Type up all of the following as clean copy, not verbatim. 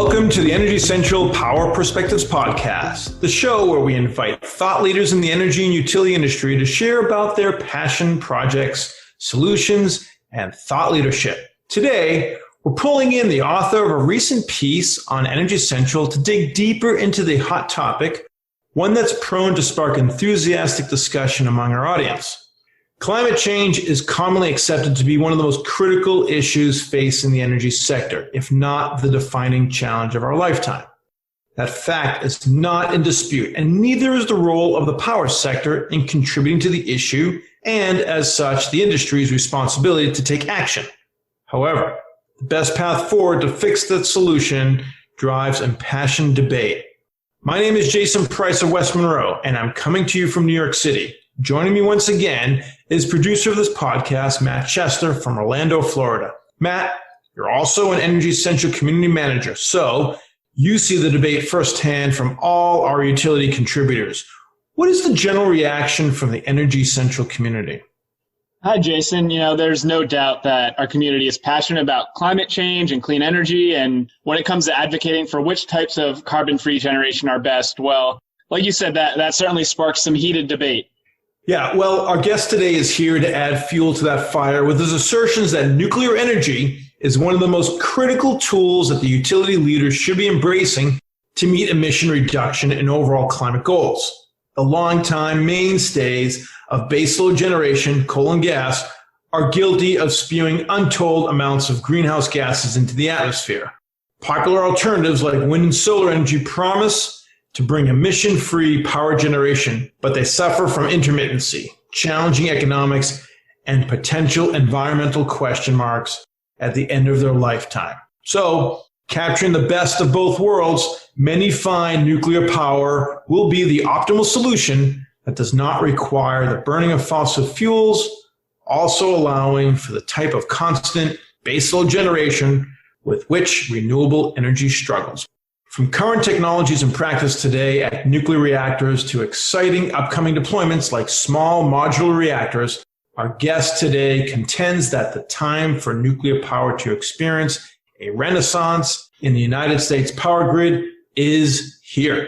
Welcome to the Energy Central Power Perspectives Podcast, the show where we invite thought leaders in the energy and utility industry to share about their passion projects, solutions, and thought leadership. Today, we're pulling in the author of a recent piece on Energy Central to dig deeper into the hot topic, one that's prone to spark enthusiastic discussion among our audience. Climate change is commonly accepted to be one of the most critical issues facing the energy sector, if not the defining challenge of our lifetime. That fact is not in dispute, and neither is the role of the power sector in contributing to the issue, and as such, the industry's responsibility to take action. However, the best path forward to fix that solution drives impassioned debate. My name is Jason Price of West Monroe, and I'm coming to you from New York City. Joining me once again is producer of this podcast, Matt Chester from Orlando, Florida. Matt, you're also an Energy Central community manager, so you see the debate firsthand from all our utility contributors. What is the general reaction from the Energy Central community? Hi, Jason. There's no doubt that our community is passionate about climate change and clean energy. And when it comes to advocating for which types of carbon-free generation are best, well, like you said, that certainly sparks some heated debate. Yeah, well, our guest today is here to add fuel to that fire with his assertions that nuclear energy is one of the most critical tools that the utility leaders should be embracing to meet emission reduction and overall climate goals. The longtime mainstays of baseload generation, coal and gas, are guilty of spewing untold amounts of greenhouse gases into the atmosphere. Popular alternatives like wind and solar energy promise to bring emission-free power generation, but they suffer from intermittency, challenging economics, and potential environmental question marks at the end of their lifetime. So, capturing the best of both worlds, many find nuclear power will be the optimal solution that does not require the burning of fossil fuels, also allowing for the type of constant baseload generation with which renewable energy struggles. From current technologies in practice today at nuclear reactors to exciting upcoming deployments like small modular reactors, our guest today contends that the time for nuclear power to experience a renaissance in the United States power grid is here.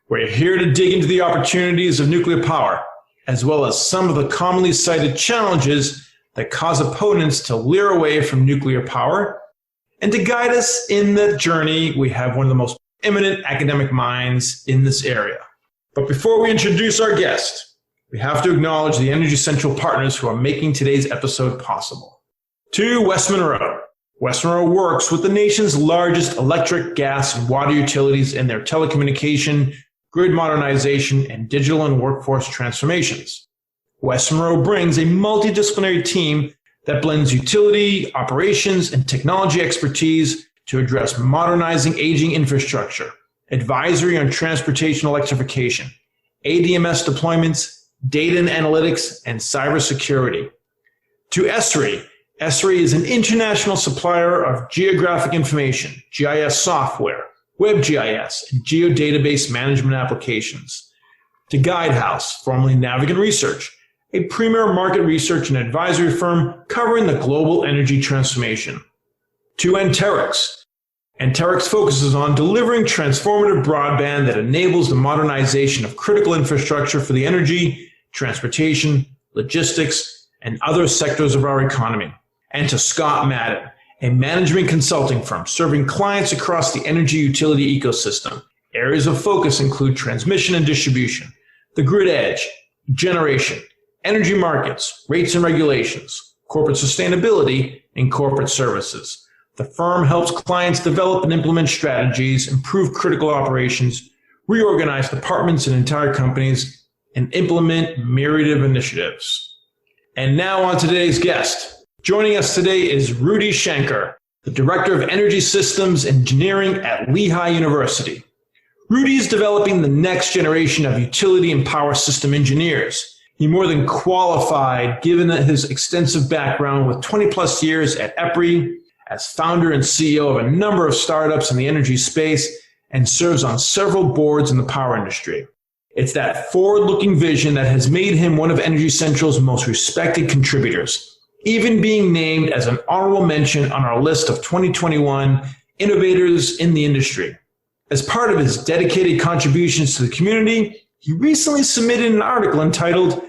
We're here to dig into the opportunities of nuclear power, as well as some of the commonly cited challenges that cause opponents to leer away from nuclear power. And to guide us in that journey, we have one of the most eminent academic minds in this area. But before we introduce our guest, we have to acknowledge the Energy Central partners who are making today's episode possible. To West Monroe. West Monroe works with the nation's largest electric, gas, and water utilities in their telecommunication, grid modernization, and digital and workforce transformations. West Monroe brings a multidisciplinary team that blends utility, operations, and technology expertise to address modernizing aging infrastructure, advisory on transportation electrification, ADMS deployments, data and analytics, and cybersecurity. To ESRI. ESRI is an international supplier of geographic information, GIS software, WebGIS, and geodatabase management applications. To Guidehouse, formerly Navigant Research, a premier market research and advisory firm covering the global energy transformation. To Anterix. Anterix focuses on delivering transformative broadband that enables the modernization of critical infrastructure for the energy, transportation, logistics, and other sectors of our economy. And to Scott Madden, a management consulting firm serving clients across the energy utility ecosystem. Areas of focus include transmission and distribution, the grid edge, generation, energy markets, rates and regulations, corporate sustainability, and corporate services. The firm helps clients develop and implement strategies, improve critical operations, reorganize departments and entire companies, and implement myriad of initiatives. And now on to today's guest. Joining us today is Rudy Shankar, the Director of Energy Systems Engineering at Lehigh University. Rudy is developing the next generation of utility and power system engineers. He more than qualified given his extensive background with 20 plus years at EPRI as founder and CEO of a number of startups in the energy space and serves on several boards in the power industry. It's that forward-looking vision that has made him one of Energy Central's most respected contributors, even being named as an honorable mention on our list of 2021 innovators in the industry. As part of his dedicated contributions to the community, he recently submitted an article entitled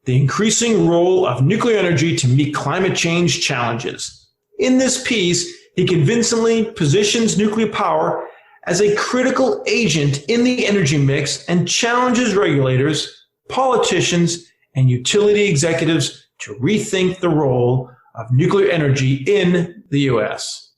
"The Increasing Role of Nuclear Energy to Meet Climate Change Challenges." In this piece, he convincingly positions nuclear power as a critical agent in the energy mix and challenges regulators, politicians, and utility executives to rethink the role of nuclear energy in the U.S.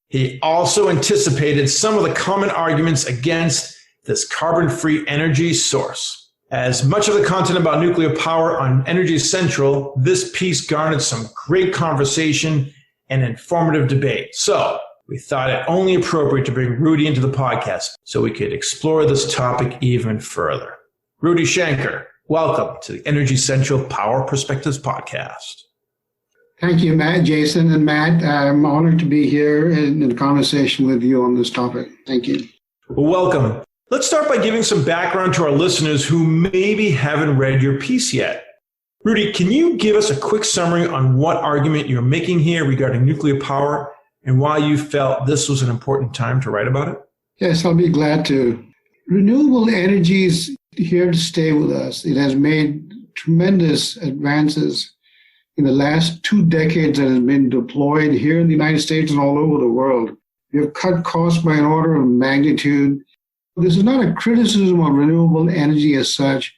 He also anticipated some of the common arguments against this carbon-free energy source. As much of the content about nuclear power on Energy Central, this piece garnered some great conversation and informative debate. So we thought it only appropriate to bring Rudy into the podcast so we could explore this topic even further. Rudy Shankar, welcome to the Energy Central Power Perspectives podcast. Thank you, Matt, Jason, and Matt. I'm honored to be here in a conversation with you on this topic. Thank you. Well, welcome. Let's start by giving some background to our listeners who maybe haven't read your piece yet. Rudy, can you give us a quick summary on what argument you're making here regarding nuclear power and why you felt this was an important time to write about it? Yes, I'll be glad to. Renewable energy is here to stay with us. It has made tremendous advances in the last 2 decades that has been deployed here in the United States and all over the world. We have cut costs by an order of magnitude. This is not a criticism of renewable energy as such,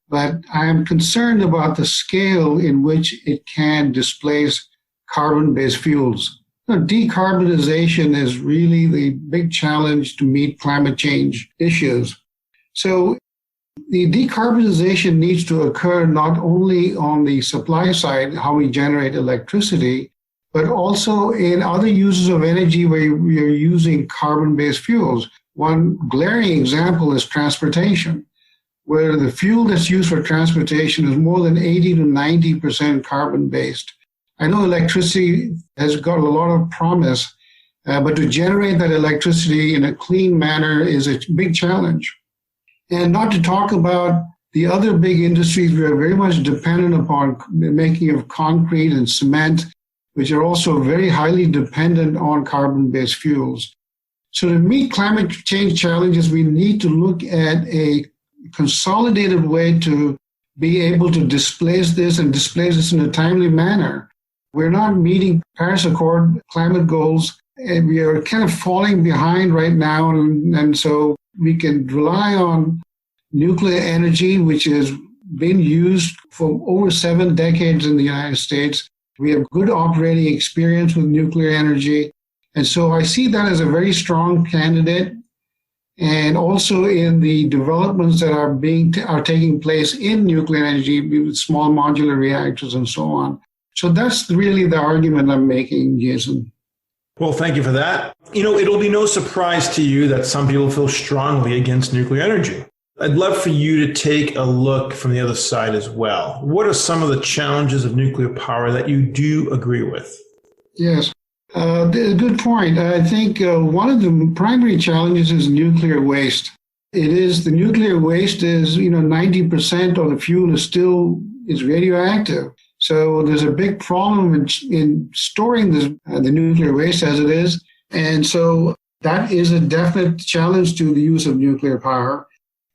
but I am concerned about the scale in which it can displace carbon-based fuels. Decarbonization is really the big challenge to meet climate change issues. So the decarbonization needs to occur not only on the supply side, how we generate electricity, but also in other uses of energy where we are using carbon-based fuels. One glaring example is transportation, where the fuel that's used for transportation is more than 80 to 90% carbon-based. I know electricity has got a lot of promise, but to generate that electricity in a clean manner is a big challenge. And not to talk about the other big industries we are very much dependent upon, the making of concrete and cement, which are also very highly dependent on carbon-based fuels. So to meet climate change challenges, we need to look at a consolidated way to be able to displace this and displace this in a timely manner. We're not meeting Paris Accord climate goals, and we are kind of falling behind right now. And so we can rely on nuclear energy, which has been used for over 7 decades in the United States. We have good operating experience with nuclear energy. And so I see that as a very strong candidate. And also in the developments that are taking place in nuclear energy, with small modular reactors and so on. So that's really the argument I'm making, Jason. Well, thank you for that. It'll be no surprise to you that some people feel strongly against nuclear energy. I'd love for you to take a look from the other side as well. What are some of the challenges of nuclear power that you do agree with? Yes, good point. I think one of the primary challenges is nuclear waste. The nuclear waste is, 90% of the fuel is radioactive. So there's a big problem in storing the nuclear waste as it is. And so that is a definite challenge to the use of nuclear power.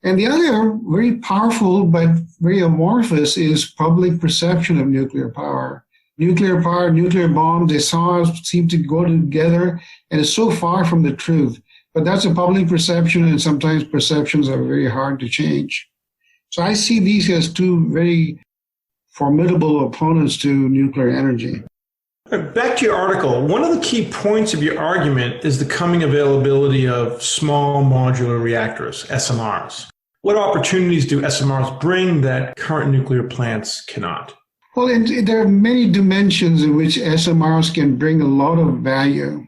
And the other very powerful but very amorphous is public perception of nuclear power. Nuclear power, nuclear bombs, they seem to go together, and it's so far from the truth. But that's a public perception, and sometimes perceptions are very hard to change. So I see these as 2 very formidable opponents to nuclear energy. Back to your article, one of the key points of your argument is the coming availability of small modular reactors, SMRs. What opportunities do SMRs bring that current nuclear plants cannot? Well, there are many dimensions in which SMRs can bring a lot of value.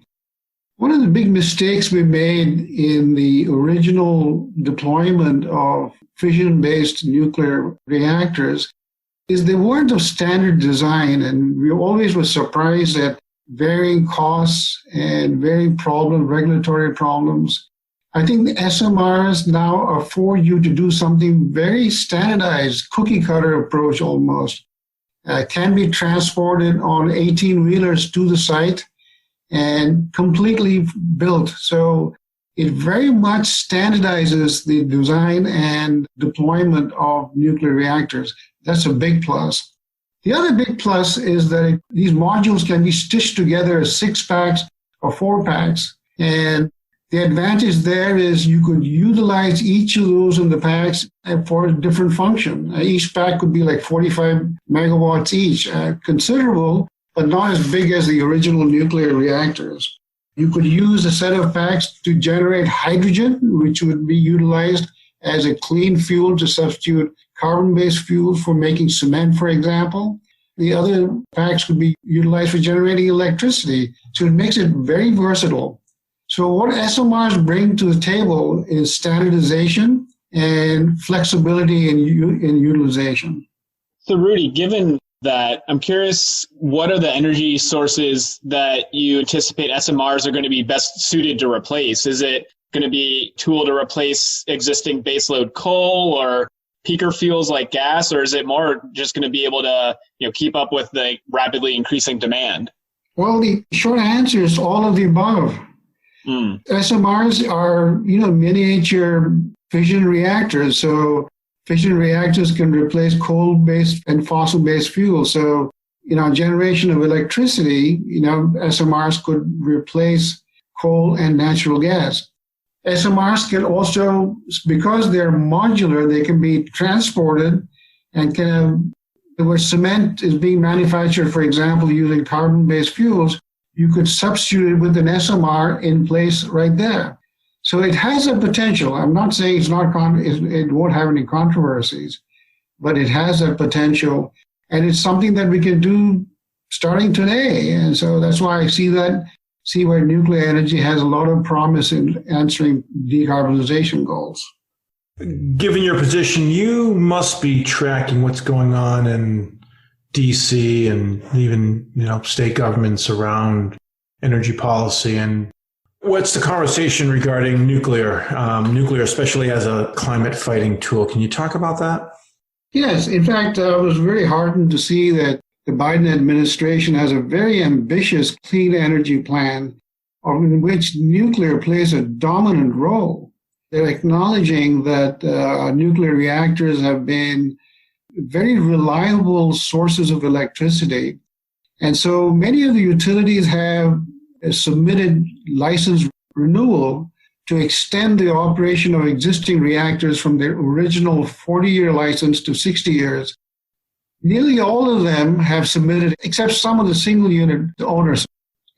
One of the big mistakes we made in the original deployment of fission-based nuclear reactors is they weren't of standard design, and we always were surprised at varying costs and varying regulatory problems. I think the SMRs now afford you to do something very standardized, cookie-cutter approach almost. Can be transported on 18-wheelers to the site, and completely built. So it very much standardizes the design and deployment of nuclear reactors. That's a big plus. The other big plus is that these modules can be stitched together as 6-packs or 4-packs. And the advantage there is you could utilize each of those in the packs for a different function. Each pack could be like 45 megawatts each, considerable, but not as big as the original nuclear reactors. You could use a set of packs to generate hydrogen, which would be utilized as a clean fuel to substitute carbon-based fuel for making cement, for example. The other packs could be utilized for generating electricity. So it makes it very versatile. So what SMRs bring to the table is standardization and flexibility in utilization. So Rudy, given that, I'm curious, what are the energy sources that you anticipate SMRs are going to be best suited to replace? Is it going to be a tool to replace existing baseload coal or peaker fuels like gas, or is it more just going to be able to keep up with the rapidly increasing demand? Well, the short answer is all of the above. SMRs are, miniature fission reactors. So fission reactors can replace coal-based and fossil-based fuels. So, generation of electricity, SMRs could replace coal and natural gas. SMRs can also, because they're modular, they can be transported and where cement is being manufactured, for example, using carbon-based fuels, you could substitute it with an SMR in place right there. So it has a potential. I'm not saying it won't have any controversies, but it has a potential, and it's something that we can do starting today. And so that's why I see where nuclear energy has a lot of promise in answering decarbonization goals. Given your position, you must be tracking what's going on in DC and even, state governments around energy policy. And what's the conversation regarding nuclear, especially as a climate fighting tool? Can you talk about that? Yes. In fact, I was very heartened to see that the Biden administration has a very ambitious clean energy plan in which nuclear plays a dominant role. They're acknowledging that nuclear reactors have been very reliable sources of electricity. And so many of the utilities have submitted license renewal to extend the operation of existing reactors from their original 40-year license to 60 years. Nearly all of them have submitted, except some of the single unit owners.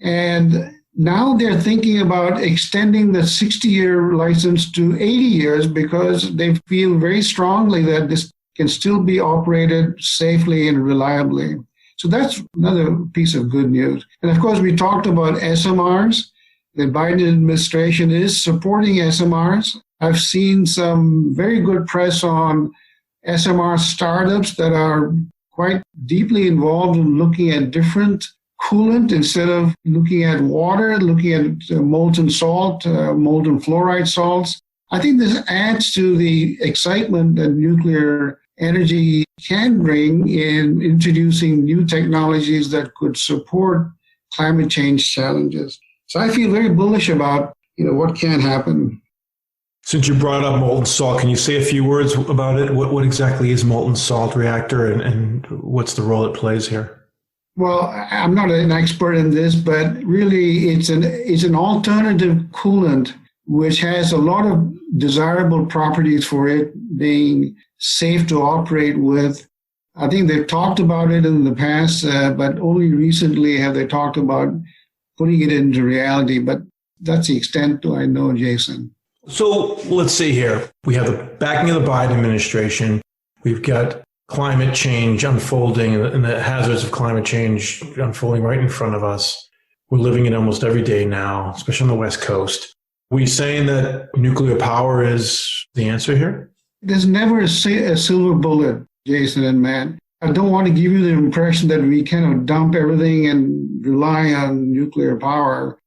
And now they're thinking about extending the 60-year license to 80 years because they feel very strongly that this can still be operated safely and reliably. So that's another piece of good news. And of course, we talked about SMRs. The Biden administration is supporting SMRs. I've seen some very good press on SMR startups that are quite deeply involved in looking at different coolant instead of looking at water, looking at molten salt, molten fluoride salts. I think this adds to the excitement that nuclear energy can bring in introducing new technologies that could support climate change challenges. So I feel very bullish about, what can happen. Since you brought up molten salt, can you say a few words about it? What exactly is molten salt reactor and what's the role it plays here? Well, I'm not an expert in this, but really it's an alternative coolant which has a lot of desirable properties for it being safe to operate with. I think they've talked about it in the past, but only recently have they talked about putting it into reality. But that's the extent I know, Jason. So let's see here. We have the backing of the Biden administration. We've got climate change unfolding and the hazards of climate change unfolding right in front of us. We're living it almost every day now, especially on the West Coast. Are we saying that nuclear power is the answer here? There's never a silver bullet, Jason and Matt. I don't want to give you the impression that we kind of dump everything and rely on nuclear power.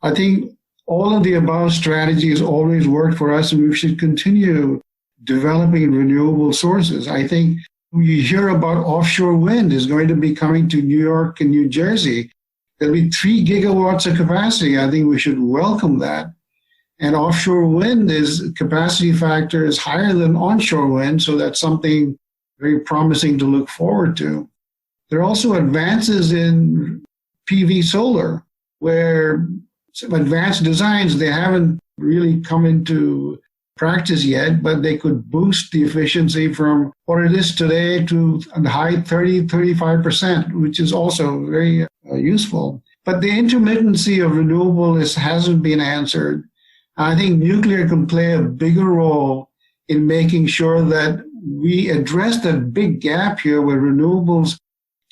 I think all of the above strategies always work for us, and we should continue developing renewable sources. I think you hear about offshore wind is going to be coming to New York and New Jersey. there'll be 3 gigawatts of capacity. I think we should welcome that. And offshore wind capacity factor is higher than onshore wind, so that's something very promising to look forward to. There are also advances in PV solar, where some advanced designs, they haven't really come into practice yet, but they could boost the efficiency from what it is today to a high 35%, which is also very useful. But the intermittency of renewables hasn't been answered. I think nuclear can play a bigger role in making sure that we address that big gap here where renewables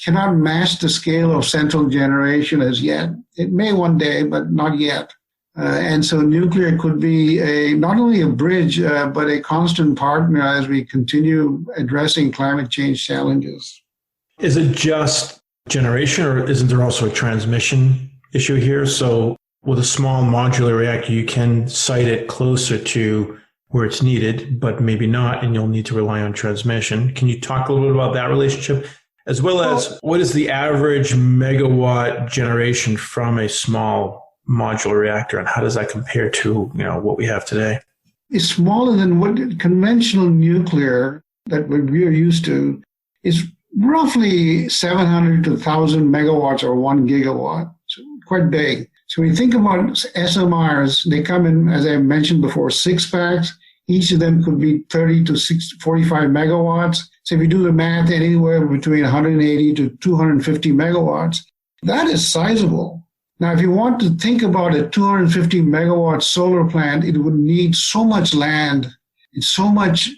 cannot match the scale of central generation as yet. It may one day, but not yet. And so nuclear could be not only a bridge, but a constant partner as we continue addressing climate change challenges. Is it just generation, or isn't there also a transmission issue here? So with a small modular reactor, you can site it closer to where it's needed, but maybe not, and you'll need to rely on transmission. Can you talk a little bit about that relationship? As well as what is the average megawatt generation from a small modular reactor, and how does that compare to what we have today? It's smaller than what conventional nuclear that we're used to. Is roughly 700 to 1,000 megawatts or 1 gigawatt. So quite big. So when you think about SMRs, they come in, as I mentioned before, 6-packs. Each of them could be 30 to 45 megawatts. So if you do the math, anywhere between 180 to 250 megawatts, that is sizable. Now, if you want to think about a 250 megawatt solar plant, it would need so much land and so much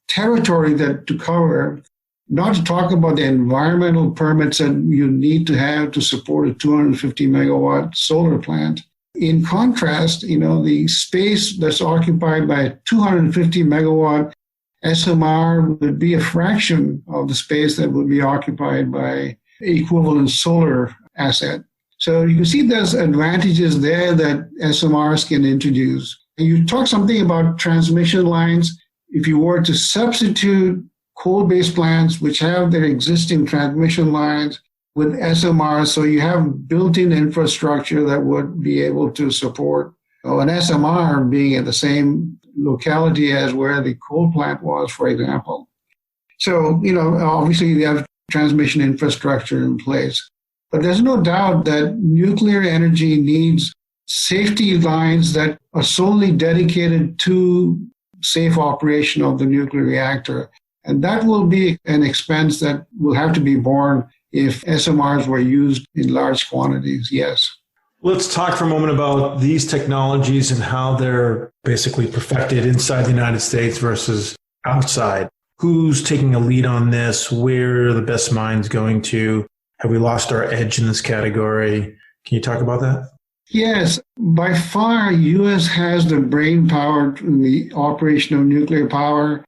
territory to cover, not to talk about the environmental permits that you need to have to support a 250 megawatt solar plant. In contrast, the space that's occupied by a 250 megawatt SMR would be a fraction of the space that would be occupied by equivalent solar asset. So you can see there's advantages there that SMRs can introduce. And you talk something about transmission lines. If you were to substitute coal-based plants, which have their existing transmission lines, with SMRs, so you have built-in infrastructure that would be able to support an SMR being at the same locality as where the coal plant was, for example. So, obviously you have transmission infrastructure in place. But there's no doubt that nuclear energy needs safety lines that are solely dedicated to safe operation of the nuclear reactor. And that will be an expense that will have to be borne if SMRs were used in large quantities, yes. Let's talk for a moment about these technologies and how they're basically perfected inside the United States versus outside. Who's taking a lead on this? Where are the best minds going to? Have we lost our edge in this category? Can you talk about that? Yes, by far, U.S. has the brain power in the operation of nuclear power,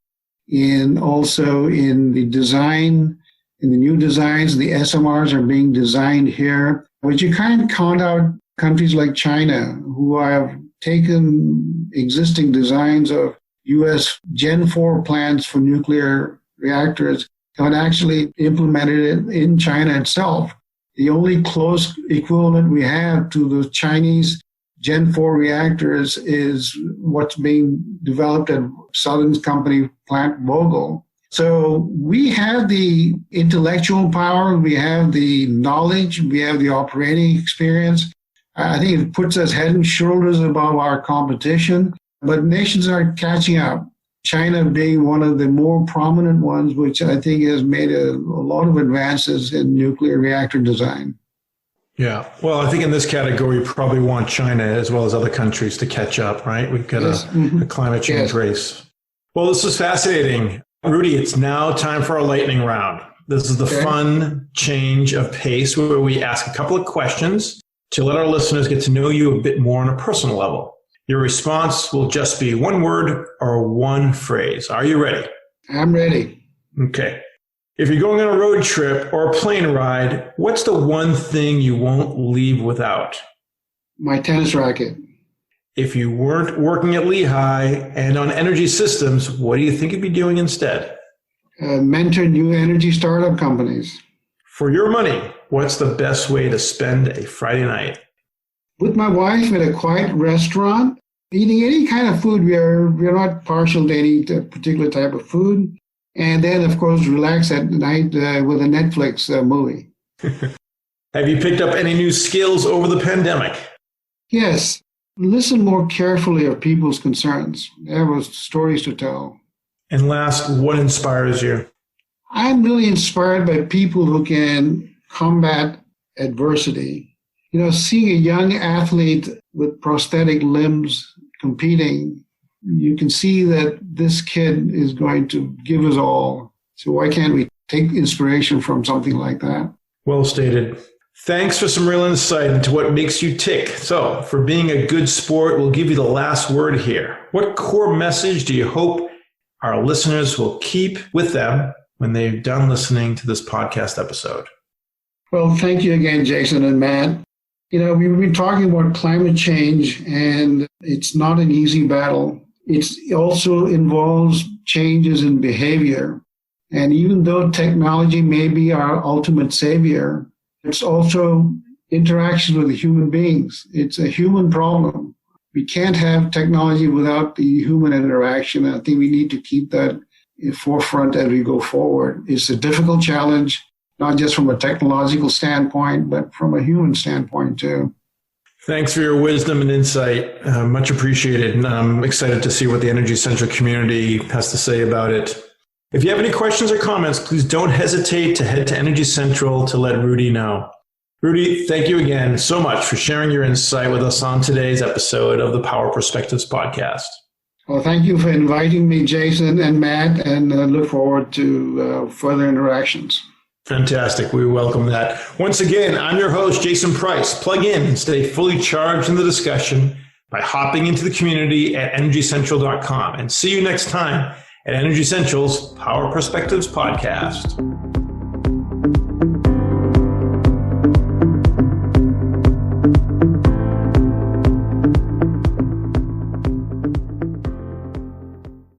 and also in the design, in the new designs. The SMRs are being designed here, but you can't count out countries like China, who have taken existing designs of U.S. Gen 4 plants for nuclear reactors and actually implemented it in China itself. The only close equivalent we have to the Chinese Gen 4 reactors is what's being developed at Southern Company Plant Vogtle. So we have the intellectual power, we have the knowledge, we have the operating experience. I think it puts us head and shoulders above our competition, but nations are catching up. China being one of the more prominent ones, which I think has made a lot of advances in nuclear reactor design. Yeah. Well, I think in this category, you probably want China as well as other countries to catch up, right? We've got a climate change race. Well, this is fascinating. Rudy, it's now time for our lightning round. This is the fun change of pace where we ask a couple of questions to let our listeners get to know you a bit more on a personal level. Your response will just be one word or one phrase. Are you ready? I'm ready. Okay. If you're going on a road trip or a plane ride, what's the one thing you won't leave without? My tennis racket. If you weren't working at Lehigh and on energy systems, what do you think you'd be doing instead? Mentor new energy startup companies. For your money, what's the best way to spend a Friday night? With my wife at a quiet restaurant, eating any kind of food. We're not partial to any particular type of food. And then, of course, relax at night with a Netflix movie. Have you picked up any new skills over the pandemic? Yes. Listen more carefully of people's concerns. There were stories to tell. And last, what inspires you? I'm really inspired by people who can combat adversity. You know, seeing a young athlete with prosthetic limbs competing, you can see that this kid is going to give us all. So why can't we take inspiration from something like that? Well stated. Thanks for some real insight into what makes you tick. So, for being a good sport, we'll give you the last word here. What core message do you hope our listeners will keep with them when they're done listening to this podcast episode? Well, thank you again, Jason and Matt. You know, we've been talking about climate change, and it's not an easy battle. It also involves changes in behavior. And even though technology may be our ultimate savior, it's also interaction with human beings. It's a human problem. We can't have technology without the human interaction. I think we need to keep that in forefront as we go forward. It's a difficult challenge, not just from a technological standpoint, but from a human standpoint too. Thanks for your wisdom and insight. Much appreciated. And I'm excited to see what the Energy Central community has to say about it. If you have any questions or comments, please don't hesitate to head to Energy Central to let Rudy know. Rudy, thank you again so much for sharing your insight with us on today's episode of the Power Perspectives podcast. Well, thank you for inviting me, Jason and Matt, and look forward to further interactions. Fantastic. We welcome that. Once again, I'm your host, Jason Price. Plug in and stay fully charged in the discussion by hopping into the community at energycentral.com. And see you next time at Energy Central's Power Perspectives podcast.